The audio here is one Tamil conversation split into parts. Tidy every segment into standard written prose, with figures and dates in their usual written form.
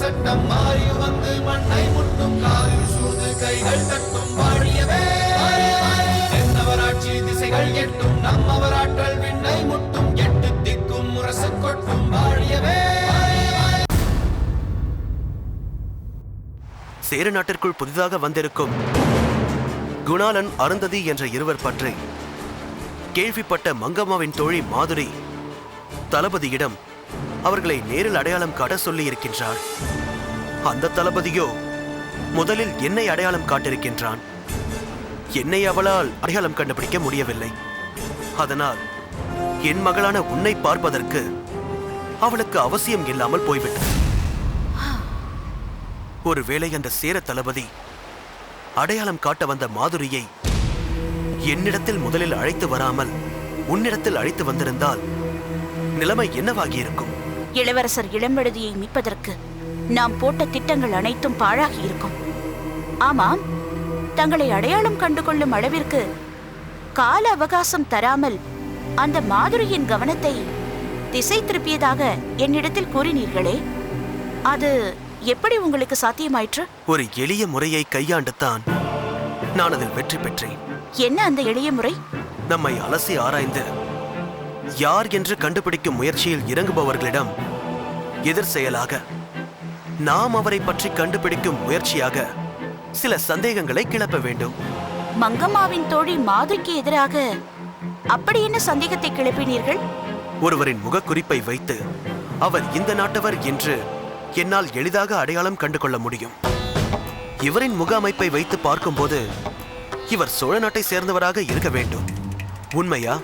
சட்டம் மாறி வந்து மண்ணை முட்டும் காலில் சூழ்ந்து கைகள் தட்டும் வாழியவே தென்னவராட்சி திசைகள் எட்டும் நம்மவராற்றல் விண்ணை முட்டும் எட்டு திக்கும் முரசு கொட்டும் வாழியவே. சேர நாட்டிற்குள் புதிதாக வந்திருக்கும் குணாளன், அருந்ததி என்ற இருவர் பற்றி கேள்விப்பட்ட மங்கம்மாவின் தோழி மாதுரி தளபதியிடம் அவர்களை நேரில் அடையாளம் காட்ட சொல்லி இருக்கின்றாள். அந்த தளபதியோ முதலில் என்னை அடையாளம் காட்டிருக்கின்றான். என்னை அவளால் அடையாளம் கண்டுபிடிக்க முடியவில்லை. அதனால் என் மகளான உன்னை பார்ப்பதற்கு அவளுக்கு அவசியம் இல்லாமல் போய்விட்டது. ஒருவேளை அந்த சேர தளபதி அடையாளம் காட்ட வந்த மாதுரியை என்னிடத்தில் முதலில் அழைத்து வராமல் உன்னிடத்தில் அழைத்து வந்திருந்தால் நிலைமை என்னவாகி இருக்கும்? இளவரசர் இளம்பழுதியை மீட்பதற்கு நாம் போட்ட திட்டங்கள் அனைத்தும் பாழாகி இருக்கும். ஆமாம், தங்களை அடையாளம் கண்டுகொள்ளும் அளவிற்கு கால அவகாசம் தராமல் அந்த மாதுரியின் கவனத்தை திசை திருப்பியதாக என்னிடத்தில் கூறினீர்களே, அது எப்படி உங்களுக்கு சாத்தியமாயிற்று? ஒரு எளிய முறையை கையாண்டுத்தான் நான் அதில் வெற்றி பெற்றேன். என்ன அந்த எளிய முறை? நம்மை அலசி ஆராய்ந்து யார் என்று கண்டுபிடிக்கும் முயற்சியில் இறங்குபவர்களிடம் எதிர் செயலாக நாம் அவரை பற்றி கண்டுபிடிக்கும் முயற்சியாக சில சந்தேகங்களை கிளப்ப வேண்டும். மங்கம்மாவின் தோழி மாதுரிக்கு எதிராக அப்படி என்ன சந்தேகத்தை கிளப்பினீர்கள்? ஒருவரின் முகக்குறிப்பை வைத்து அவர் இந்த நாட்டவர் என்று என்னால் எளிதாக அடையாளம் கண்டு கொள்ள முடியும். இவரின் முக அமைப்பை வைத்து பார்க்கும்போது இவர் சோழ நாட்டை சேர்ந்தவராக இருக்க வேண்டும். உண்மையா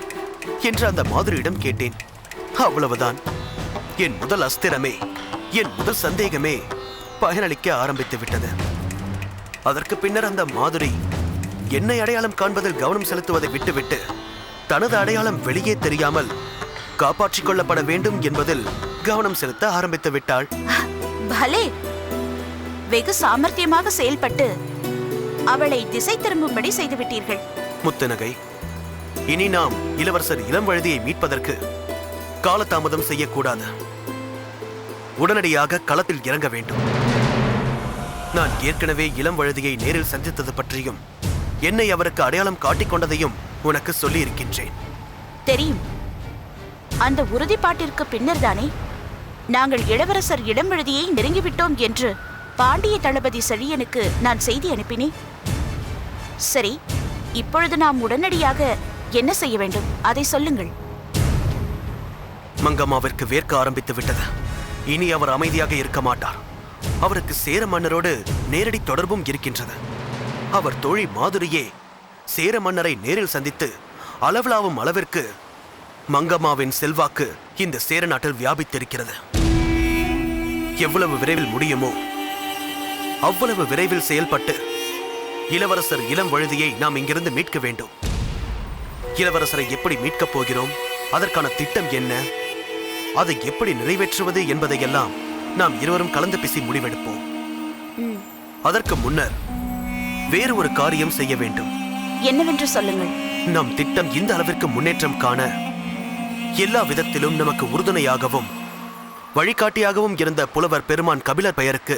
என்று அந்த மாதுரியிடம் கேட்டேன். அவ்வளவுதான். என் முதல் அஸ்திரமே, என் முதல் சந்தேகமே பயனளிக்க ஆரம்பித்து விட்டது. அதற்கு பின்னர் அந்த மாதுரி என்னை அடையாளம் காண்பதில் கவனம் செலுத்துவதை விட்டுவிட்டு தனது அடையாளம் வெளியே தெரியாமல் காப்பாற்றிக் கொள்ளப்பட வேண்டும் என்பதில் கவனம் செலுத்த ஆரம்பித்து விட்டாள். பலே, வெகு சாமர்த்தியமாக செயல்பட்டு அவளை திசை திரும்பும்படி செய்துவிட்டீர்கள். முத்துநகை, இனி நாம் இளவரசர் இளம்வழுதியை மீட்பதற்கு காலதாமதம் செய்யக்கூடாது. உடனடியாக களத்தில் இறங்க வேண்டும். நான் ஏற்கனவே இளம்வழுதியை நேரில் சந்தித்தது பற்றியும் என்னை அவருக்கு அடையாளம் காட்டிக்கொண்டதையும் உனக்கு சொல்லி இருக்கின்றேன். தெரியும். அந்த உறுதிப்பாட்டிற்கு பின்னர் தானே நாங்கள் இளவரசர் இளம்வழுதியை நெருங்கிவிட்டோம் என்று பாண்டிய தளபதி செழியனுக்கு நான் செய்தி அனுப்பினேன். சரி, இப்பொழுது நாம் உடனடியாக என்ன செய்ய வேண்டும், அதை சொல்லுங்கள். மங்கம்மாவிற்கு வேர்க்க ஆரம்பித்து விட்டது. இனி அவர் அமைதியாக இருக்க மாட்டார். அவருக்கு சேர மன்னரோடு நேரடி தொடர்பும் இருக்கின்றது. அவர் தோழி மாதுரியே சேர மன்னரை நேரில் சந்தித்து அளவலாவும் அளவிற்கு மங்கம்மாவின் செல்வாக்கு இந்த சேர நாட்டில் வியாபித்திருக்கிறது. எவ்வளவு விரைவில் முடியுமோ அவ்வளவு விரைவில் செயல்பட்டு இளவரசர் இளம்வழுதியை நாம் இங்கிருந்து மீட்க வேண்டும். இளவரசரை எப்படி மீட்கப் போகிறோம், அதற்கான திட்டம் என்ன, அதை எப்படி நிறைவேற்றுவது என்பதையெல்லாம் நாம் இருவரும் கலந்து பேசி முடிவெடுப்போம். அதற்கு முன்னர் வேறு ஒரு காரியம் செய்ய வேண்டும். என்னவென்று சொல்லுங்கள். நம் திட்டம் இந்த அளவிற்கு முன்னேற்றம் காண எல்லா விதத்திலும் நமக்கு உறுதுணையாகவும் வழிகாட்டியாகவும் இருந்த புலவர் பெருமான் கபிலர் பெயருக்கு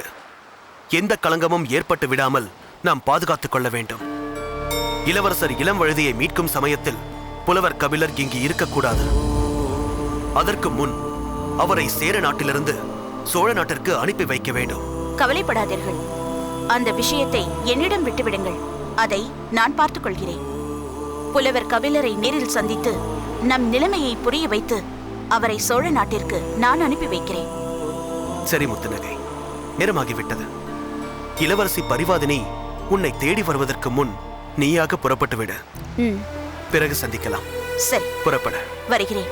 எந்த களங்கமும் ஏற்பட்டு விடாமல் நாம் பாதுகாத்துக் கொள்ள வேண்டும். இளவரசர் இளம்வழுதியை மீட்கும் சமயத்தில் புலவர் கபிலர் இங்கு இருக்கக்கூடாது. அதற்கு முன் அவரை சேர நாட்டிலிருந்து சோழ நாட்டிற்கு அனுப்பி வைக்க வேண்டும். கவலைப்படாதீர்கள். அந்த விஷயத்தை என்னிடம் விட்டுவிடுங்கள். அதை நான் பார்த்துக் கொள்கிறேன். புலவர் கபிலரை நேரில் சந்தித்து நம் நிலைமையை புரிய வைத்து அவரை சோழ நாட்டிற்கு நான் அனுப்பி வைக்கிறேன். சரி முத்துநகை, நேரமாகிவிட்டது. இளவரசி பரிவாதினி உன்னை தேடி வருவதற்கு முன் நீயாக புறப்பட்டு விடு. பிறகு சந்திக்கலாம். சரி, புறப்பட. வருகிறேன்.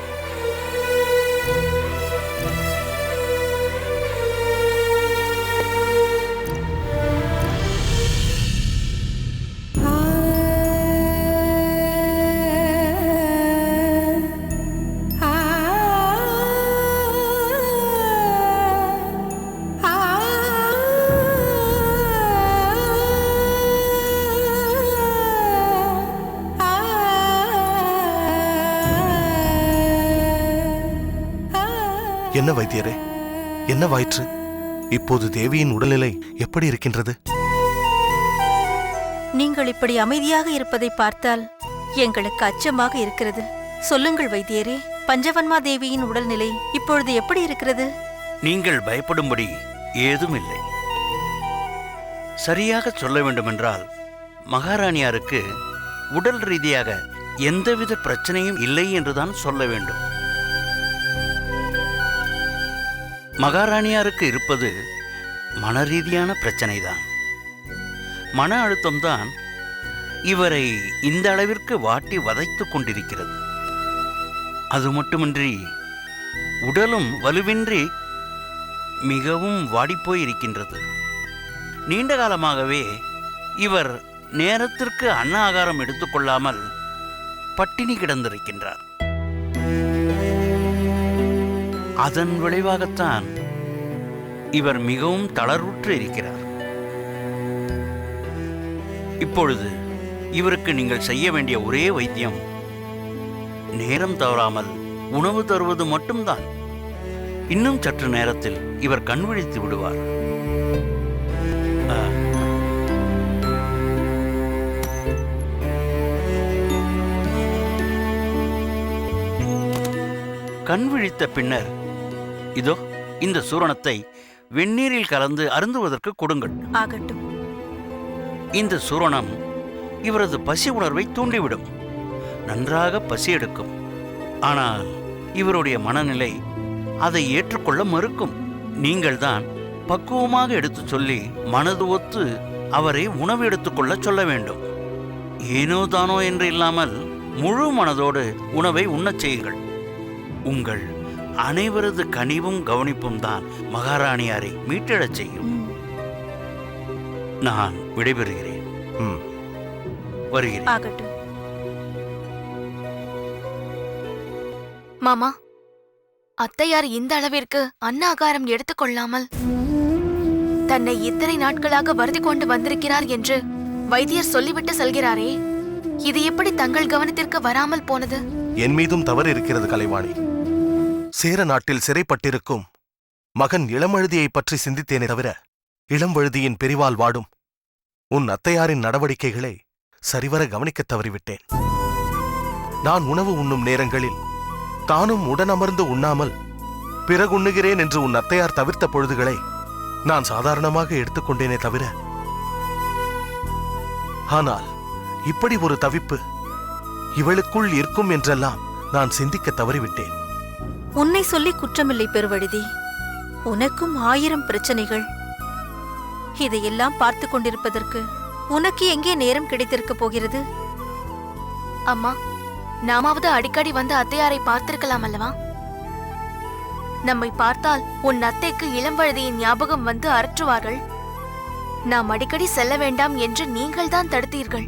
என்ன வைத்தியரே, என்ன வாயிற்று? இப்போது தேவியின் உடல்நிலை எப்படி இருக்கின்றது? நீங்கள் இப்படி அமைதியாக இருப்பதை பார்த்தால் எங்களுக்கு அச்சமாக இருக்கிறது. சொல்லுங்கள் வைத்தியரே, பஞ்சவன்மா தேவியின் உடல்நிலை இப்பொழுது எப்படி இருக்கிறது? நீங்கள் பயப்படும்படி ஏதும் இல்லை. சரியாக சொல்ல வேண்டுமென்றால் மகாராணியாருக்கு உடல் ரீதியாக எந்தவித பிரச்சனையும் இல்லை என்றுதான் சொல்ல வேண்டும். மகாராணியாருக்கு இருப்பது மனரீதியான பிரச்சனைதான். மன அழுத்தம்தான் இவரை இந்த அளவிற்கு வாட்டி வதைத்துக் கொண்டிருக்கிறது. அது மட்டுமின்றி உடலும் வலுவின்றி மிகவும் வாடிப்போய் இருக்கின்றது. நீண்ட காலமாகவே இவர் நேரத்திற்கு அன்ன ஆகாரம் எடுத்துக்கொள்ளாமல் பட்டினி கிடந்திருக்கின்றார். அதன் விளைவாகத்தான் இவர் மிகவும் தளர்வுற்று இருக்கிறார். இப்பொழுது இவருக்கு நீங்கள் செய்ய வேண்டிய ஒரே வைத்தியம் நேரம் தவறாமல் உணவு தருவது மட்டும்தான். இன்னும் சற்று நேரத்தில் இவர் கண் விழித்து விடுவார். கண் விழித்த பின்னர் இதோ இந்த சூரணத்தை வெந்நீரில் கலந்து அருந்துவதற்கு கொடுங்கள். ஆகட்டும். இந்த சூரணம் இவரது பசி உணர்வை தூண்டிவிடும். நன்றாக பசி எடுக்கும். ஆனால் இவருடைய மனநிலை அதை ஏற்றுக்கொள்ள மறுக்கும். நீங்கள்தான் பக்குவமாக எடுத்து சொல்லி மனது ஒத்து அவரை உணவு எடுத்துக்கொள்ள சொல்ல வேண்டும். ஏனோ தானோ என்று இல்லாமல் முழு மனதோடு உணவை உண்ணச் செய்யுங்கள். உங்கள் அனைவரது கனிவும் கவனிப்பும் தான் மகாராணியாரை மீட்டெழச் செய்யும். நான் விடைபெறுகிறேன். வருகிறேன். ஆகட்டும். மாமா, அத்தையார் இந்த அளவிற்கு அன்னாகாரம் எடுத்துக்கொள்ளாமல் தன்னை இத்தனை நாட்களாக வருதி கொண்டு வந்திருக்கிறார் என்று வைத்தியர் சொல்லிவிட்டு செல்கிறாரே, இது எப்படி தங்கள் கவனத்திற்கு வராமல் போனது? என் மீதும் தவறு இருக்கிறது கலைவாணி. சேர நாட்டில் சிறைப்பட்டிருக்கும் மகன் இளமழுதியை பற்றி சிந்தித்தேனே தவிர இளம்வழுதியின் பிரிவால் வாடும் உன் அத்தையாரின் நடவடிக்கைகளை சரிவர கவனிக்கத் தவறிவிட்டேன். நான் உணவு உண்ணும் நேரங்களில் தானும் உடனமர்ந்து உண்ணாமல் பிறகுண்ணுகிறேன் என்று உன் அத்தையார் தவிர்த்த பொழுதுகளை நான் சாதாரணமாக எடுத்துக்கொண்டேனே தவிர, ஆனால் இப்படி ஒரு தவிப்பு இவளுக்குள் இருக்கும் என்றெல்லாம் நான் சிந்திக்க தவறிவிட்டேன். உன்னை சொல்லி குற்றமில்லை பெருவழுதி. உனக்கும் 1000 பிரச்சனைகள். இதையெல்லாம் பார்த்து கொண்டிருப்பதற்கு உனக்கு எங்கே நேரம் கிடைத்திருக்க போகிறது? அம்மா, நாமாவது அடிக்கடி வந்து அத்தையாரை பார்த்திருக்கலாம் அல்லவா? நம்மை பார்த்தால் உன் அத்தைக்கு இளம்வழுதியின் ஞாபகம் வந்து அரற்றுவார்கள். நாம் அடிக்கடி செல்ல வேண்டாம் என்று நீங்கள் தான் தடுத்தீர்கள்.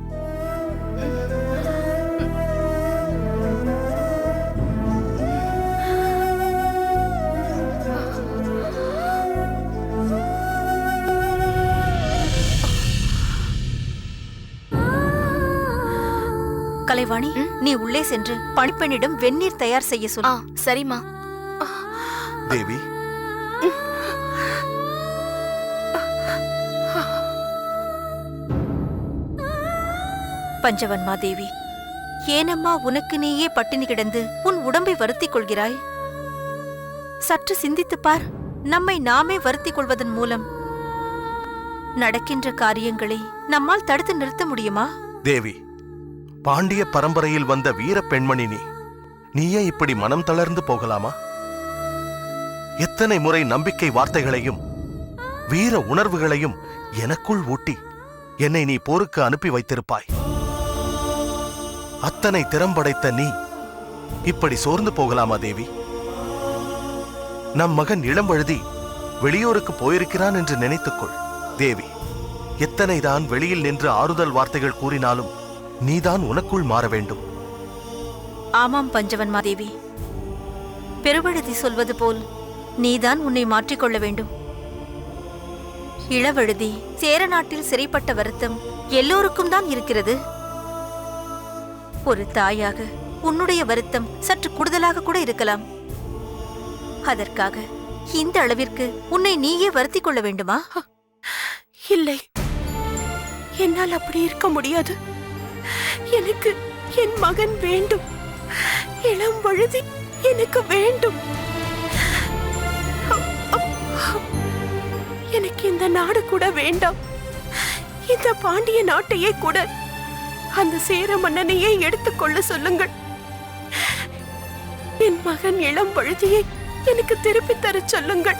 கலைவாணி, நீ உள்ளே சென்று பணிப்பெண்ணிடம் வெந்நீர் தயார் செய்ய சொல்லு. சரிம்மா. தேவி, பஞ்சவன்மா தேவி, ஏனம்மா உனக்கு நீயே பட்டினி கிடந்து உன் உடம்பை வருத்திக் கொள்கிறாய்? சற்று சிந்தித்துப் பார். நம்மை நாமே வருத்திக் கொள்வதன் மூலம் நடக்கின்ற காரியங்களை நம்மால் தடுத்து நிறுத்த முடியுமா? தேவி, பாண்டிய பரம்பரையில் வந்த வீர பெண்மணி நீயே இப்படி மனம் தளர்ந்து போகலாமா? எத்தனை முறை நம்பிக்கை வார்த்தைகளையும் வீர உணர்வுகளையும் எனக்குள் ஊட்டி என்னை நீ போருக்கு அனுப்பி வைத்திருப்பாய். அத்தனை திறம்படைத்த நீ இப்படி சோர்ந்து போகலாமா தேவி? நம் மகன் இளம்வழுதி வெளியூருக்கு போயிருக்கிறான் என்று நினைத்துக்கொள் தேவி. எத்தனைதான் வெளியில் நின்று ஆறுதல் வார்த்தைகள் கூறினாலும் நீதான் உனக்குள் மாற வேண்டும். ஆமாம் பஞ்சவன்மா தேவி, பெருவழுதி சொல்வது போல் நீதான் உன்னை மாற்றிக்கொள்ள வேண்டும். இளவழுதி சேர நாட்டில் சிறைப்பட்ட வருத்தம் எல்லோருக்கும் தான் இருக்கிறது. ஒரு தாயாக உன்னுடைய வருத்தம் சற்று கூடுதலாக கூட இருக்கலாம். அதற்காக இந்த அளவிற்கு உன்னை நீயே வருத்திக் கொள்ள வேண்டுமா? இல்லை, என்னால் அப்படி இருக்க முடியாது. எனக்கு என் மகன் வேண்டும். இளம் வழுதி எனக்கு வேண்டும். எனக்கு இந்த நாடு கூட வேண்டாம். இந்த பாண்டிய நாட்டையே கூட அந்த சேர மன்னனையே எடுத்துக்கொள்ள சொல்லுங்கள். என் மகன் இளம் வழுதியை எனக்கு திருப்பித் தர சொல்லுங்கள்.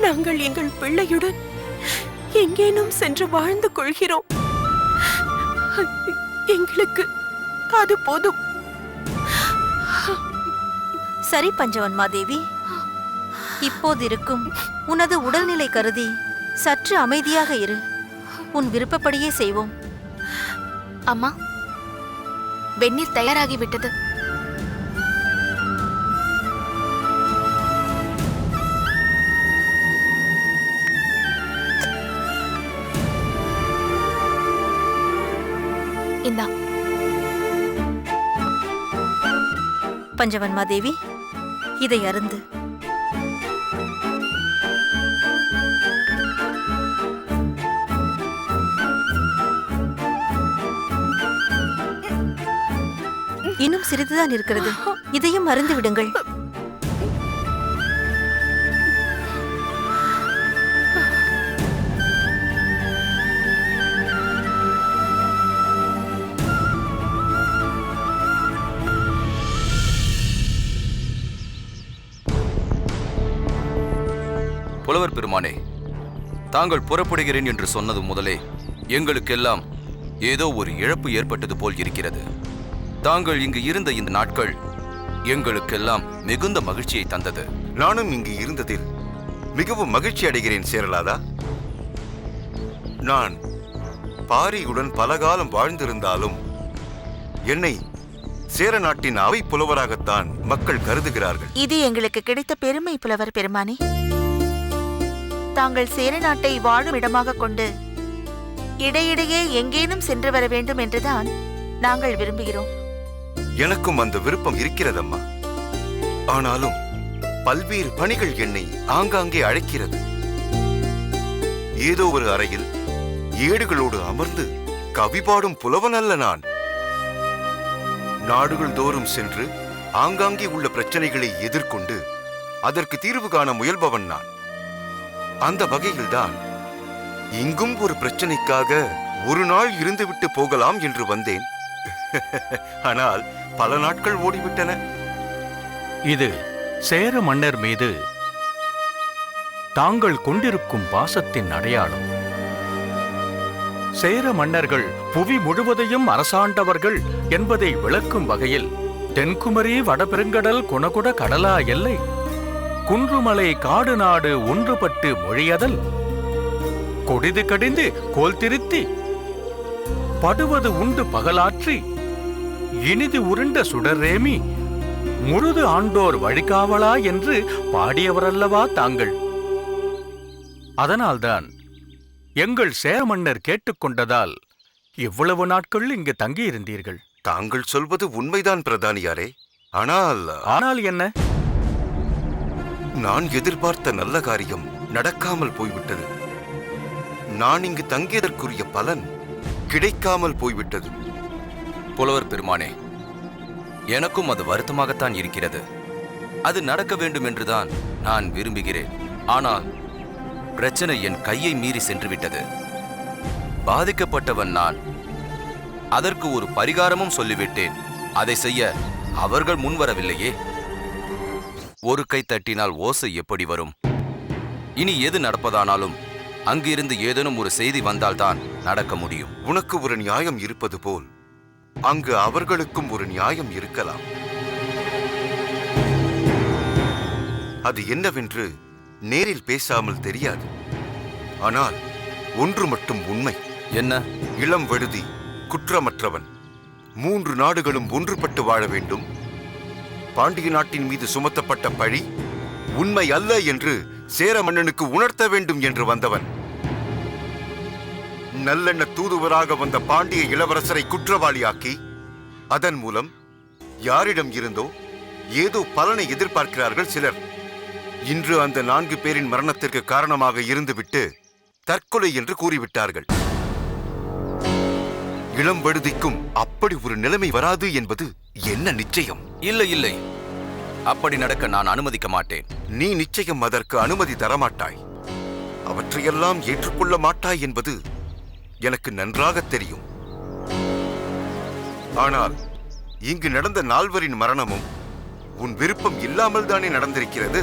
நாங்கள் எங்கள் பிள்ளையுடன் எங்கேனும் சென்று வாழ்ந்து கொள்கிறோம். எங்களுக்கு அது போதும். சரி பஞ்சவன்மாதேவி, இப்போது இருக்கும் உனது உடல்நிலை கருதி சற்று அமைதியாக இரு. உன் விருப்பப்படியே செய்வோம். அம்மா, வெந்நீர் தயாராகிவிட்டது. இந்தா. பஞ்சவன்மாதேவி, இதை அருந்து. இன்னும் சிறிதுதான் இருக்கிறது. இதையும் அருந்து விடுங்கள். புலவர் பெருமானே, தாங்கள் புறப்படுகிறேன் என்று சொன்னது முதலே எங்களுக்கெல்லாம் ஏதோ ஒரு இழப்பு ஏற்பட்டது போல் இருக்கிறது. தாங்கள் இங்கு இருந்த இந்த நாட்கள் எங்களுக்கெல்லாம் மிகுந்த மகிழ்ச்சியை தந்தது. நானும் இங்கு இருந்ததில் மிகவும் மகிழ்ச்சி அடைகிறேன் சேரலாதா. நான் பாரியுடன் பலகாலம் வாழ்ந்திருந்தாலும் என்னை சேர நாட்டின் அவை புலவராகத்தான் மக்கள் கருதுகிறார்கள். இது எங்களுக்கு கிடைத்த பெருமை புலவர் பெருமானே. தாங்கள் சேர நாட்டை வாழும் இடமாக கொண்டு இடையிடையே எங்கேனும் சென்று வர வேண்டும் என்றுதான் நாங்கள் விரும்புகிறோம். எனக்கும் அந்த விருப்பம் இருக்கிறதம்மா. ஆனாலும் பல்வேறு பணிகள் என்னை ஆங்காங்கே அழைக்கிறது. ஏதோ ஒரு அறையில் ஏடுகளோடு அமர்ந்து கவிபாடும் புலவன் அல்ல நான். நாடுகள் தோறும் சென்று ஆங்காங்கே உள்ள பிரச்சனைகளை எதிர்கொண்டு அதற்கு தீர்வு காண முயல்பவன் நான். அந்த வகையில்தான் இங்கும் ஒரு பிரச்சனைக்காக ஒரு நாள் இருந்துவிட்டு போகலாம் என்று வந்தேன். ஆனால் பல நாட்கள் ஓடிவிட்டன. இது சேர மன்னர் மீது தாங்கள் கொண்டிருக்கும் பாசத்தின் அடையாளம். சேர மன்னர்கள் புவி முழுவதையும் அரசாண்டவர்கள் என்பதை விளக்கும் வகையில் தென்குமரி வடபெருங்கடல் குணகுட கடலா எல்லை குன்றுமலை காடு நாடு ஒன்றுபட்டு மொழியதல் கொடிது கடிந்து கோல் திருத்தி படுவது உண்டு பகலாற்றி இனிது உருண்ட சுடரேமி முழுது ஆண்டோர் வழிகாவலா என்று பாடியவரல்லவா தாங்கள். அதனால்தான் எங்கள் சேர மன்னர் கேட்டுக்கொண்டதால் இவ்வளவு நாட்கள் இங்கு தங்கியிருந்தீர்கள். தாங்கள் சொல்வது உண்மைதான் பிரதானியாரே. ஆனால் என்ன? நான் எதிர்பார்த்த நல்ல காரியம் நடக்காமல் போய்விட்டது. நான் இங்கு தங்கியதற்குரிய பலன் கிடைக்காமல் போய்விட்டது. புலவர் பெருமானே, எனக்கும் அது வருத்தமாகத்தான் இருக்கிறது. அது நடக்க வேண்டும் என்றுதான் நான் விரும்புகிறேன். ஆனால் பிரச்சனை என் கையை மீறி சென்றுவிட்டது. பாதிக்கப்பட்டவன் நான். அதற்கு ஒரு பரிகாரமும் சொல்லிவிட்டேன். அதை செய்ய அவர்கள் முன்வரவில்லையே. ஒரு கை தட்டினால் ஓசை எப்படி வரும்? இனி எது நடப்பதானாலும் அங்கிருந்து ஏதேனும் ஒரு செய்தி வந்தால்தான் நடக்க முடியும். உனக்கு ஒரு நியாயம் இருப்பது போல் அங்கு அவர்களுக்கும் ஒரு நியாயம் இருக்கலாம். அது என்னவென்று நேரில் பேசாமல் தெரியாது. ஆனால் ஒன்று மட்டும் உண்மை. என்ன? இளம் வழுதி குற்றமற்றவன். 3 நாடுகளும் ஒன்றுபட்டு வாழ வேண்டும். பாண்டிய நாட்டின் மீது சுமத்தப்பட்ட பழி உண்மை அல்ல என்று சேர மன்னனுக்கு உணர்த்த வேண்டும் என்று வந்தவன். நல்லெண்ண தூதுவராக வந்த பாண்டிய இளவரசரை குற்றவாளியாக்கி அதன் மூலம் யாரிடம் இருந்தோ ஏதோ பலனை எதிர்பார்க்கிறார்கள் சிலர். இன்று அந்த 4 பேரின் மரணத்திற்கு காரணமாக இருந்துவிட்டு தற்கொலை என்று கூறிவிட்டார்கள். இளம்பழுதிக்கும் அப்படி ஒரு நிலைமை வராது என்பது என்ன நிச்சயம்? இல்லை இல்லை, அப்படி நடக்க நான் அனுமதிக்க மாட்டேன். நீ நிச்சயம் அதற்கு அனுமதி தரமாட்டாய். அவற்றையெல்லாம் ஏற்றுக்கொள்ள மாட்டாய் என்பது எனக்கு நன்றாக தெரியும். ஆனால் இங்கு நடந்த 4வரின் மரணமும் உன் விருப்பம் இல்லாமல் தானே நடந்திருக்கிறது?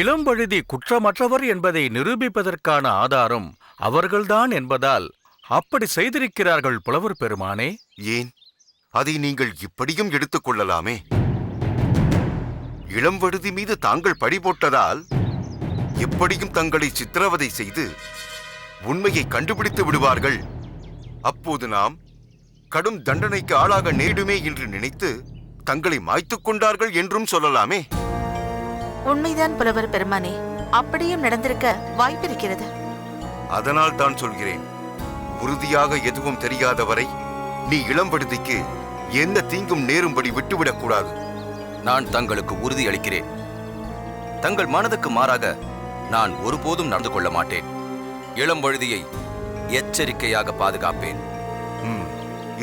இளம்பழுதி குற்றமற்றவர் என்பதை நிரூபிப்பதற்கான ஆதாரம் அவர்கள்தான் என்பதால் அப்படி செய்திருக்கிறார்கள் புலவர் பெருமானே. ஏன் அதை நீங்கள் இப்படியும் எடுத்துக் கொள்ளலாமே. இளம்பழுதி மீது தாங்கள் பழி போட்டதால் எப்படியும் தங்களை சித்திரவதை செய்து உண்மையை கண்டுபிடித்து விடுவார்கள். அப்போது நாம் கடும் தண்டனைக்கு ஆளாக நேடுமே என்று நினைத்து தங்களை மாய்த்துக் கொண்டார்கள் என்றும் சொல்லலாமே. உண்மைதான் புலவர் பெருமானே, அப்படியும் நடந்திருக்க வாய்ப்பிருக்கிறது. அதனால் தான் சொல்கிறேன், உறுதியாக எதுவும் தெரியாதவரை நீ இளம்பழுதிக்கு எந்த தீங்கும் நேரும்படி விட்டுவிடக் கூடாது. நான் தங்களுக்கு உறுதி அளிக்கிறேன், தங்கள் மனதுக்கு மாறாக நான் ஒருபோதும் நடந்து கொள்ள மாட்டேன். இளம்பழுதியை எச்சரிக்கையாக பாதுகாப்பேன்.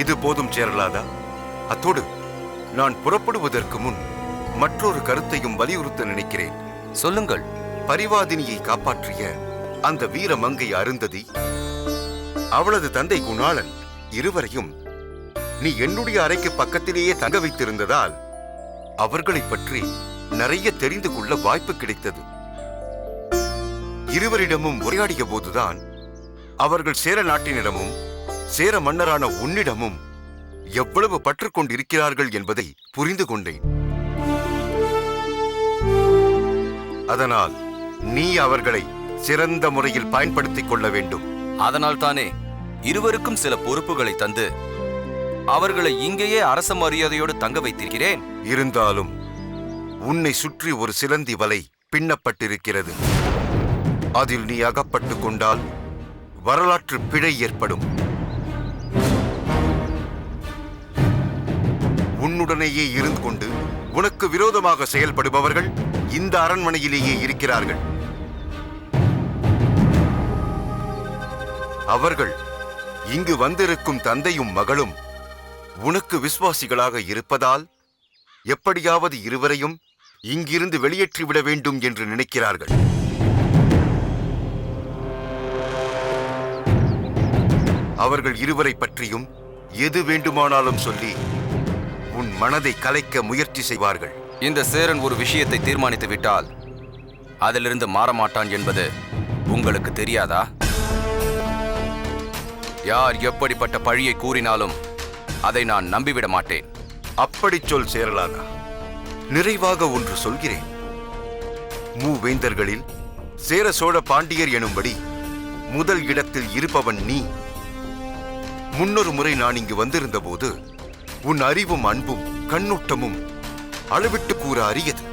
இது போதும் சேரலாதா? அத்தோடு நான் புறப்படுவதற்கு முன் மற்றொரு கருத்தையும் வலியுறுத்த நினைக்கிறேன். சொல்லுங்கள். பரிவாதினியை காப்பாற்றிய அந்த வீர மங்கை அருந்ததி, அவளது தந்தை குணாளன் இருவரையும் நீ என்னுடைய அறைக்கு பக்கத்திலேயே தங்க வைத்திருந்ததால் அவர்களைப் பற்றி நிறைய தெரிந்து கொள்ள வாய்ப்பு கிடைத்தது. இருவரிடமும் உரையாடிய போதுதான் அவர்கள் சேர நாட்டினிடமும் சேர மன்னரான உன்னிடமும் எவ்வளவு பற்று கொண்டிருக்கிறார்கள் என்பதை புரிந்து கொண்டேன். அதனால் நீ அவர்களை சிறந்த முறையில் பயன்படுத்திக் கொள்ள வேண்டும். அதனால் தானே இருவருக்கும் சில பொறுப்புகளை தந்து அவர்களை இங்கேயே அரச மரியாதையோடு தங்க வைத்திருக்கிறேன். இருந்தாலும் உன்னை சுற்றி ஒரு சிலந்தி வலை பின்னப்பட்டிருக்கிறது. அதில் நீ அகப்பட்டுக் கொண்டால் வரலாற்று பிழை ஏற்படும். உன்னுடனேயே இருந்து கொண்டு உனக்கு விரோதமாக செயல்படுபவர்கள் இந்த அரண்மனையிலேயே இருக்கிறார்கள். அவர்கள் இங்கு வந்திருக்கும் தந்தையும் மகளும் உனக்கு விசுவாசிகளாக இருப்பதால் எப்படியாவது இருவரையும் இங்கிருந்து வெளியேற்றிவிட வேண்டும் என்று நினைக்கிறார்கள். அவர்கள் இருவரை பற்றியும் எது வேண்டுமானாலும் சொல்லி உன் மனதை கலைக்க முயற்சி செய்வார்கள். இந்த சேரன் ஒரு விஷயத்தை தீர்மானித்து விட்டால் அதிலிருந்து மாறமாட்டான் என்பது உங்களுக்கு தெரியாதா? யார் எப்படிப்பட்ட பழியை கூறினாலும் அதை நான் நம்பிவிட மாட்டேன். அப்படி சொல் சேரலாதா. நிறைவாக ஒன்று சொல்கிறேன். மூவேந்தர்களில் சேர சோழ பாண்டியர் எனும்படி முதல் இடத்தில் இருப்பவன் நீ. முன்னொரு முறை நான் இங்கு வந்திருந்த போது உன் அறிவும் அன்பும் கண்ணோட்டமும் அளவிட்டு கூற அரியது.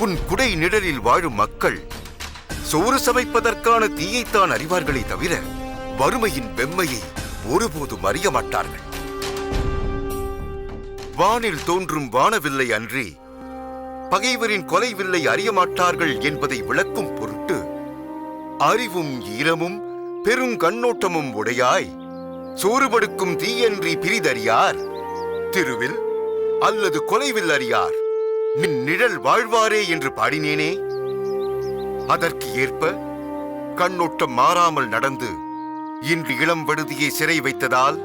உன் குடை நிழலில் வாழும் மக்கள் சோறு சமைப்பதற்கான தீயைத்தான் அறிவார்களே தவிர வறுமையின் வெம்மையை ஒருபோதும் அறிய மாட்டார்கள். வானில் தோன்றும் வானவில்லை அன்றி பகைவரின் கொலை வில்லை அறிய மாட்டார்கள் என்பதை விளக்கும் பொருட்டு அறிவும் ஈரமும் பெருங்கண்ணோட்டமும் உடையாய் சோறுபடுக்கும் தீயன்றி பிரிதறியார், திருவில் அல்லது கொலைவில் அறியார், நின் நிழல் வாழ்வாரே என்று பாடினேனே. அதற்கு ஏற்ப கண்ணோட்டம் மாறாமல் நடந்து இன்று இளம்பழுதியை சிறை வைத்ததால்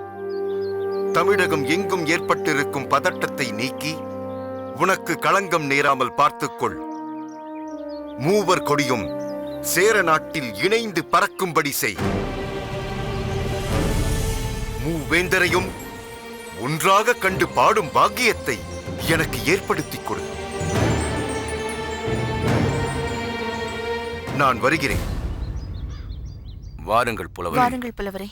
தமிழகம் எங்கும் ஏற்பட்டிருக்கும் பதட்டத்தை நீக்கி உனக்கு களங்கம் நேராமல் பார்த்துக்கொள். மூவர் கொடியும் சேர நாட்டில் இணைந்து பறக்கும்படி செய். மூவேந்தரையும் ஒன்றாக கண்டு பாடும் பாக்கியத்தை எனக்கு ஏற்படுத்திக் கொடு. நான் வருகிறேன். வாருங்கள் புலவரே. வாருங்கள் புலவரே.